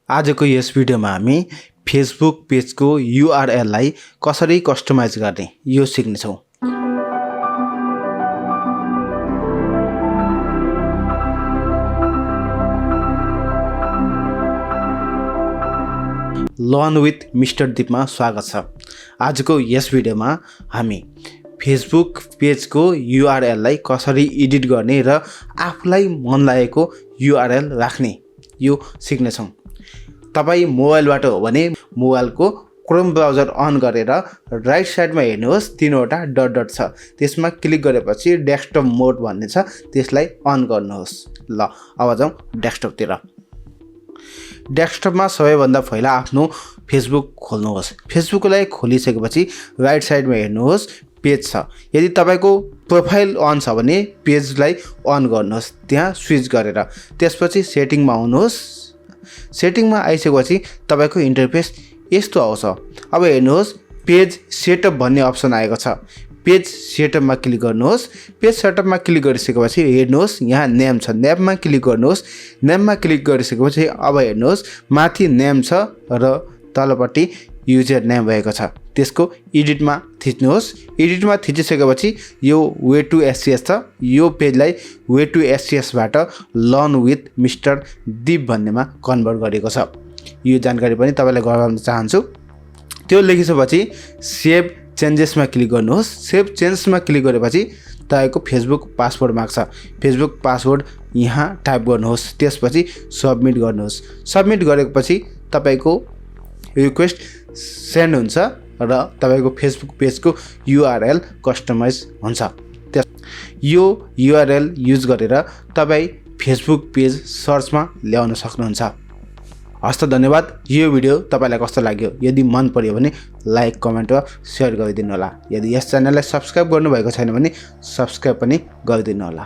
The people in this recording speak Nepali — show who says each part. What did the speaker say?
Speaker 1: आजको यस भिडियोमा हामी फेसबुक पेजको URL लाई कसरी कस्टमाइज गर्ने यो सिक्नेछौँ। लर्न विथ मिस्टर दीपमा स्वागत छ। आजको यस भिडियोमा हामी फेसबुक पेजको URL लाई कसरी एडिट गर्ने र आफूलाई मन लागेको URL राख्ने यो सिक्नेछौँ। तपाई मोबाइलबाट हो भने मोबाइलको क्रोम ब्राउजर अन गरेर राइट साइडमा हेर्नुहोस्, तीनवटा डट डट छ, त्यसमा क्लिक गरेपछि डेस्कटप मोड भन्ने छ, त्यसलाई अन गर्नुहोस्। ल अब जाउँ डेस्कटपतिर। डेस्कटपमा सबैभन्दा पहिला आफ्नो फेसबुक खोल्नुहोस्। फेसबुकलाई खोलिसकेपछि राइट साइडमा हेर्नुहोस्, पेज छ। यदि तपाईको प्रोफाइल अन छ भने पेजलाई अन गर्नुहोस्, त्यहाँ स्विच गरेर। त्यसपछि सेटिङमा आउनुहोस्। सेटिङमा आइसकेपछि तपाईको इन्टरफेस यस्तो आउँछ। अब हेर्नुहोस्, पेज सेटअप भन्ने अप्सन आएको छ। पेज सेटअपमा क्लिक गर्नुहोस्। पेज सेटअपमा क्लिक गरिसकेपछि हेर्नुहोस्, यहाँ नेम छ, नेममा क्लिक गर्नुहोस्। नेममा क्लिक गरिसकेपछि अब हेर्नुहोस्, माथि नेम छ र तलपट्टि युजर नेम भएको छ। त्यसको एडिटमा थिच्नुहोस्। एडिटमा थिचिसकेपछि यो वे टु एससीएस छ। यो पेजलाई वे टु एससीएसबाट लर्न विथ मिस्टर दीप भन्नेमा कन्भर्ट गरेको छ। यो जानकारी पनि तपाईलाई गराउन चाहन्छु। त्यो लेखिसकेपछि सेभ चेन्जेसमा क्लिक गर्नुहोस्। सेभ चेन्जेसमा क्लिक गरेपछि तपाईको फेसबुक पासवर्ड माग्छ। फेसबुक पासवर्ड यहाँ टाइप गर्नुहोस्। त्यसपछि सबमिट गर्नुहोस्। सबमिट गरेपछि तपाईको रिक्वेस्ट सेन्ड हुन्छ र तपाईको फेसबुक पेजको URL कस्टमाइज हुन्छ। यो URL युज गरेर तपाई फेसबुक पेज सर्चमा ल्याउन सक्नुहुन्छ। हस्त धन्यवाद। यो भिडियो तपाईलाई कस्तो लाग्यो? यदि मन पर्यो भने लाइक, कमेन्ट वा शेयर गरिदिनु होला। यदि यस च्यानललाई सब्स्क्राइब गर्नुभएको छैन भने सब्स्क्राइब पनि गरिदिनु होला।